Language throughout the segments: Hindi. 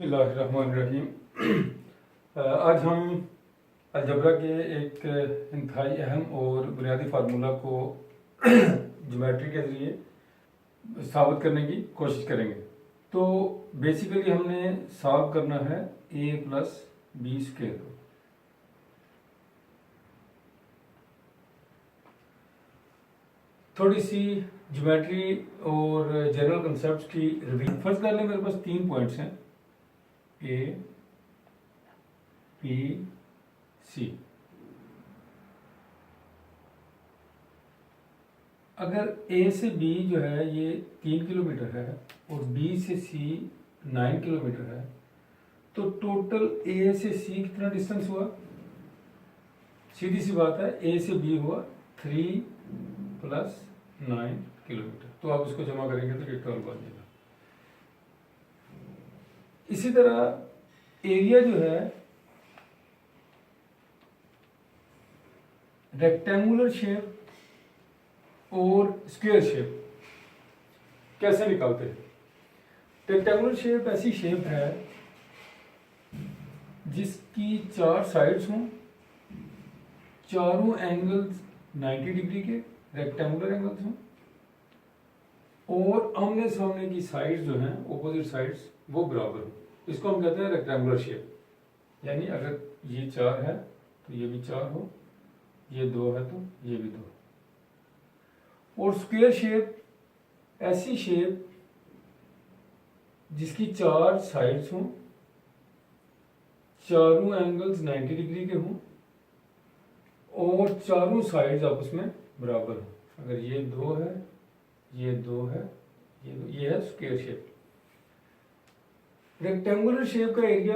बिस्मिल्लाहिर्रहमानिर्रहीम। आज हम अलजबरा के एक इंतहाई अहम और बुनियादी फार्मूला को ज्योमेट्री के ज़रिए साबित करने की कोशिश करेंगे। तो बेसिकली हमने सॉल्व करना है a प्लस बी स्क्वायर को। थोड़ी सी ज्योमेट्री और जनरल कंसेप्ट की रिवीजन। फर्स्ट कर लें, मेरे पास 3 पॉइंट्स हैं A, P, C। अगर A से B जो है ये 3 किलोमीटर है और B से C 9 किलोमीटर है, तो टोटल A से C कितना डिस्टेंस हुआ? सीधी सी बात है, A से B हुआ 3 प्लस 9 किलोमीटर। तो आप इसको जमा करेंगे तो ये 12 बन जाएगा। इसी तरह एरिया जो है रेक्टेंगुलर शेप और स्क्वायर शेप कैसे निकालते हैं? रेक्टेंगुलर शेप ऐसी शेप है जिसकी 4 साइड्स हों, चारों एंगल्स 90 डिग्री के रेक्टेंगुलर एंगल्स हों, और आमने सामने की साइड्स जो हैं, ऑपोजिट साइड्स, वो बराबर हों। इसको हम कहते हैं रेक्टेंगुलर शेप। यानी अगर ये 4 है तो ये भी 4 हो, ये 2 है तो ये भी 2। और स्क्वायर शेप ऐसी शेप जिसकी 4 साइड्स हों, चारों एंगल्स 90 डिग्री के हों और चारों साइड्स आपस में बराबर हों। अगर ये 2 है, ये 2 है, ये 2, ये है स्क्वायर शेप। रेक्टेंगुलर शेप का एरिया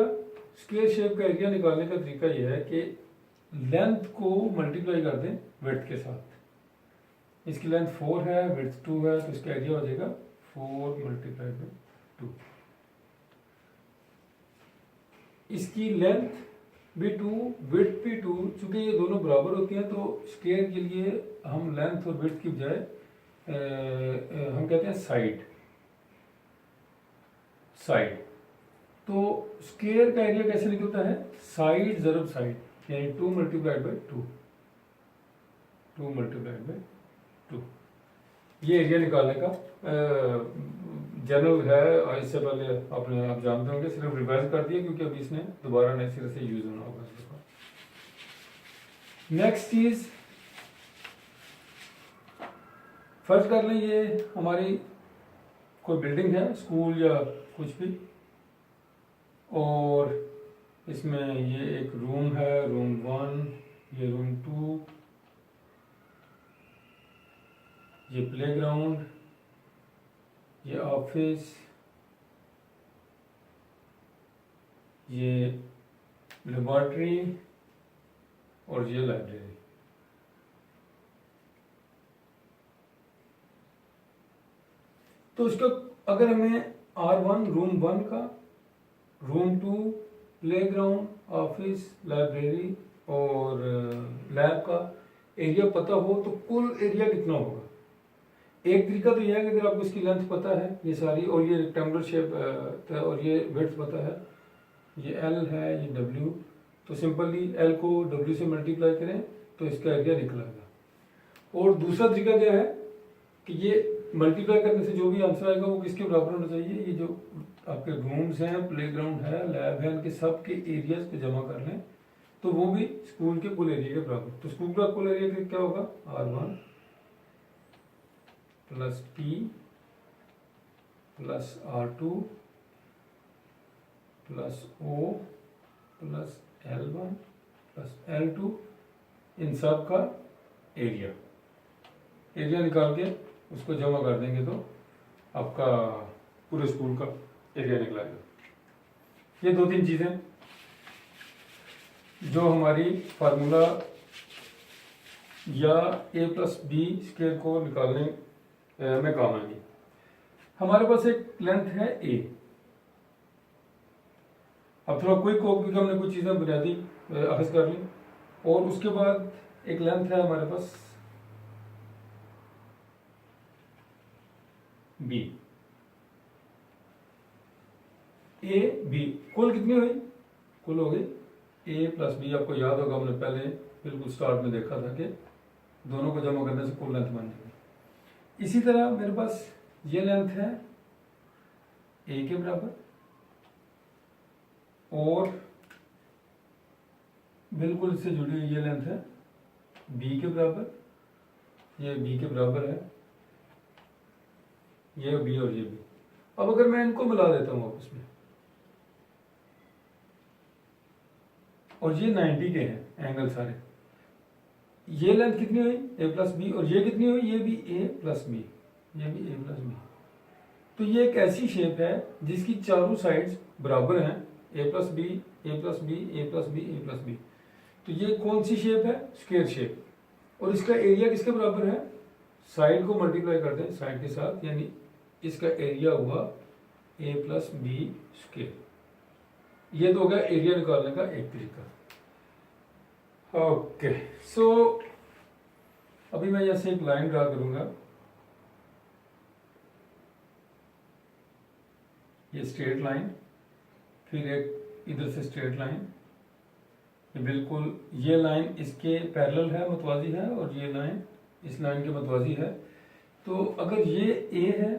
स्क्वायर शेप का एरिया निकालने का तरीका यह है कि लेंथ को मल्टीप्लाई कर दें विड्थ के साथ। इसकी लेंथ 4 है, विड्थ 2 है, तो इसका एरिया हो जाएगा 4 मल्टीप्लाई बाई 2। इसकी लेंथ भी 2, विड्थ भी 2। चूंकि ये दोनों बराबर होती हैं तो स्क्वायर के लिए हम लेंथ और विड्थ की बजाय हम कहते हैं साइड। तो स्क्वायर का एरिया कैसे निकलता है? साइड ज़रब साइड, यानी 2 मल्टीप्लाइड बाई 2, 2 मल्टीप्लाइड बाई 2। ये एरिया निकालने का जनरल है, और इससे पहले आप जानते होंगे, सिर्फ रिवाइज कर दिया क्योंकि अभी इसने दोबारा नए सिरे से यूज होना होगा। नेक्स्ट चीज, फर्ज कर लें ये हमारी कोई बिल्डिंग है, स्कूल या कुछ भी, और इसमें ये एक रूम है, रूम 1, ये रूम 2, ये प्लेग्राउंड, ये ऑफिस, ये लेबॉर्ट्री और ये लाइब्रेरी। तो इसका अगर हमें R1 रूम 1 का, रूम 2 प्लेग्राउंड, ऑफिस, लाइब्रेरी और लैब का एरिया पता हो तो कुल एरिया कितना होगा? एक तरीका तो यह है कि अगर आपको इसकी लेंथ पता है ये सारी, और ये रेक्टेंगुलर शेप और ये विड्थ पता है, ये L है, ये W, तो सिंपली L को W से मल्टीप्लाई करें तो इसका एरिया निकलेगा। और दूसरा तरीका क्या है कि ये मल्टीप्लाई करने से जो भी आंसर आएगा वो किसके बराबर होना चाहिए? ये जो आपके रूम्स हैं, प्लेग्राउंड है, लैब है, इनके सब के एरियाज पे जमा कर लें तो वो भी स्कूल के कुल एरिया के बराबर। तो स्कूल का कुल एरिया क्या होगा? R1 plus P plus R2 plus O plus L1 plus L2, इन सब का एरिया निकाल के उसको जमा कर देंगे तो आपका पूरे स्कूल का एरिया निकलेगा। ये 2-3 चीज़ें जो हमारी फार्मूला या A प्लस बी स्क्वायर को निकालने में काम आएंगी। हमारे पास एक लेंथ है A। अब थोड़ा क्विक हो क्योंकि हमने कुछ चीज़ें बुनियादी अखज़ कर ली, और उसके बाद एक लेंथ है हमारे पास B। ए बी, कुल कितनी हुई? कुल हो गई ए प्लस बी। आपको याद होगा हमने पहले बिल्कुल स्टार्ट में देखा था कि दोनों को जमा करने से कुल लेंथ बन जाएगी। इसी तरह मेरे पास ये लेंथ है ए के बराबर और बिल्कुल इससे जुड़ी हुई ये लेंथ है बी के बराबर, ये बी के बराबर है, ये बी और ये बी। अब अगर मैं इनको मिला देता हूं आपस में, और ये 90 के हैं एंगल सारे, ये लेंथ कितनी हुई? ए प्लस बी, और ये कितनी हुई? ये भी ए प्लस बी, ये भी ए प्लस बी। तो ये एक ऐसी शेप है जिसकी चारों साइड्स बराबर हैं, ए प्लस बी, ए प्लस बी, ए प्लस बी, ए प्लस बी। तो ये कौन सी शेप है? Square shape. और इसका एरिया किसके बराबर है? साइड को मल्टीप्लाई कर दें साइड के साथ, यानी इसका एरिया हुआ ए प्लस बी स्क्वायर। ये तो हो गया एरिया निकालने का एक तरीका। ओके, सो अभी मैं यहां से एक लाइन ड्रा करूंगा, ये स्ट्रेट लाइन, फिर एक इधर से स्ट्रेट लाइन, ये बिल्कुल ये लाइन इसके पैरेलल है, मतवाजी है, और ये लाइन इस लाइन के मतवाजी है। तो अगर ये ए है,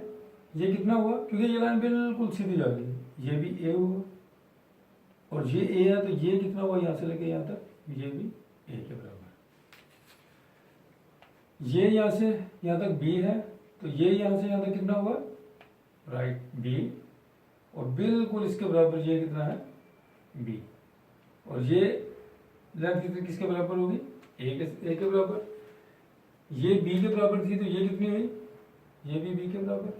ये कितना हुआ? क्योंकि ये लाइन बिल्कुल सीधी जा रही है, ये भी ए हुआ, और ये ए है, तो ये कितना हुआ यहां से लेके यहां तक? ये भी ए के बराबर। ये यहां से यहां तक बी है, तो ये यहां से यहां तक कितना हुआ? राइट, बी, और बिल्कुल इसके बराबर ये कितना है? बी। और ये लेंथ कितनी किसके बराबर होगी? ए के बराबर। ये बी के बराबर थी, तो ये कितनी हुई? ये भी बी के बराबर,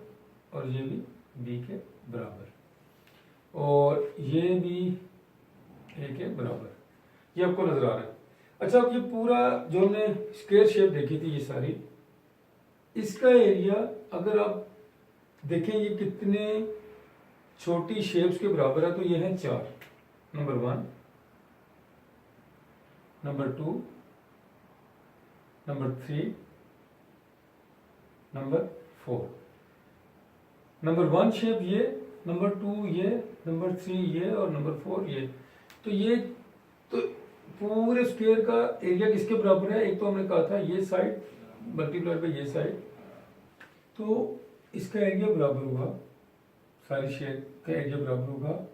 और ये भी बी के बराबर, और ये भी ए के बराबर। ये आपको नजर आ रहा है। अच्छा, अब ये पूरा जो हमने स्क्वायर शेप देखी थी ये सारी, इसका एरिया अगर आप देखें ये कितने छोटी शेप्स के बराबर है, तो ये है 4, number 1, number 2, number 3, number 4। Number 1 shape ये, नंबर 2 ये, नंबर 3 ये, और नंबर 4 ये। तो ये तो पूरे स्क्वायर का एरिया किसके बराबर है? एक तो हमने कहा था ये साइड मल्टीप्लाइड बाय ये साइड, तो इसका एरिया बराबर हुआ, सारी शेप का एरिया बराबर होगा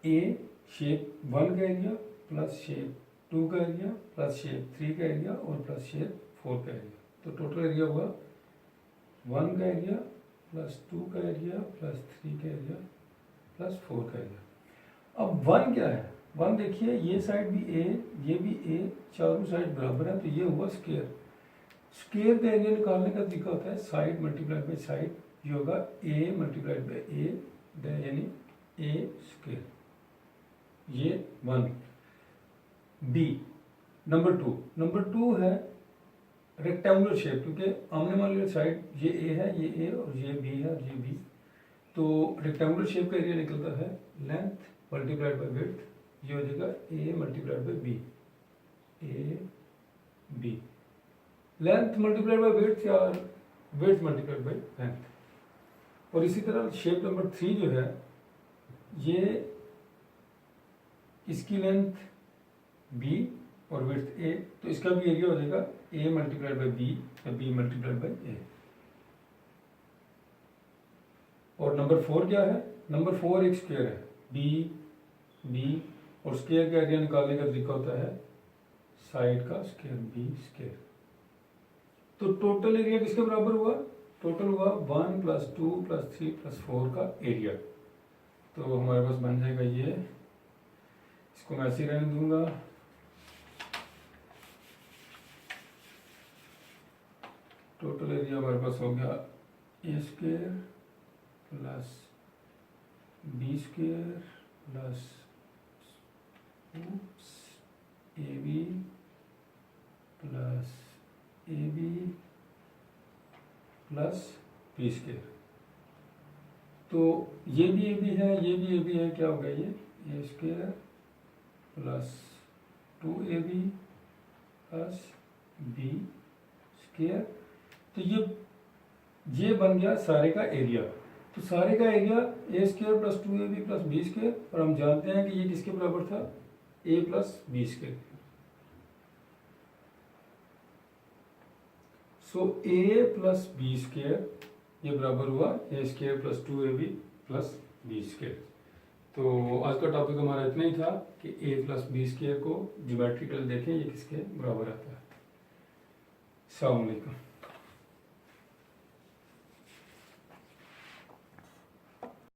ए शेप 1 का एरिया प्लस शेप 2 का एरिया प्लस शेप 3 का एरिया और प्लस शेप 4 का एरिया। तो टोटल एरिया हुआ 1 का एरिया प्लस 2 का एरिया प्लस 3 का एरिया प्लस 4 का एरिया। अब 1 क्या है? 1 देखिए, ये साइड भी ए, ये भी ए, चारों साइड बराबर है, तो ये हुआ स्क्वायर। स्क्वायर का एरिया निकालने का तरीका होता है साइड मल्टीप्लाइड बाय साइड, ये होगा ए मल्टीप्लाइड बाय ए, यानी ए स्क्वायर। ये 1। बी नंबर 2 है रेक्टेंगुलर शेप, क्योंकि आमने वाली साइड ये ए है, ये ए, और ये बी है, और ये बी। तो रेक्टेंगुलर शेप का एरिया निकलता है लेंथ मल्टीप्लाइड बाय विड्थ, ये हो जाएगा A multiplied by B, A B. Length multiplied by width या विड्थ मल्टीप्लाइड बाय लेंथ। और इसी तरह शेप नंबर 3 जो है, ये इसकी लेंथ बी और विड्थ ए, तो इसका भी एरिया हो जाएगा ए मल्टीप्लाइड बाय बी या बी मल्टीप्लाइड बाय ए। और नंबर 4 क्या है? नंबर 4 एक स्क्वायर है, बी, और स्क्वायर का एरिया निकालने का तरीका होता है साइड का स्क्वायर, बी स्क्वायर। तो टोटल एरिया किसके बराबर हुआ? टोटल हुआ 1 प्लस 2 प्लस 3 प्लस 4 का एरिया। तो हमारे पास बन जाएगा ये, इसको मैं ऐसे ही रहने दूंगा। टोटल एरिया हमारे पास हो गया A square plus B square plus A B plus A B plus B square. तो ये भी ए बी है, ये भी ए बी है, क्या हो गया ये? A square plus 2ab plus B square. तो ये बन गया सारे का एरिया। तो सारे का area a square plus 2ab plus B square, और हम जानते हैं कि ये किसके बराबर था, a plus B square. So a plus B square ये बराबर हुआ A square plus 2ab plus B square. तो आज का टॉपिक हमारा इतना ही था कि a प्लस बी स्क्वायर को ज्योमेट्रिकल देखें ये किसके बराबर आता है। अस्सलाम वालेकुम।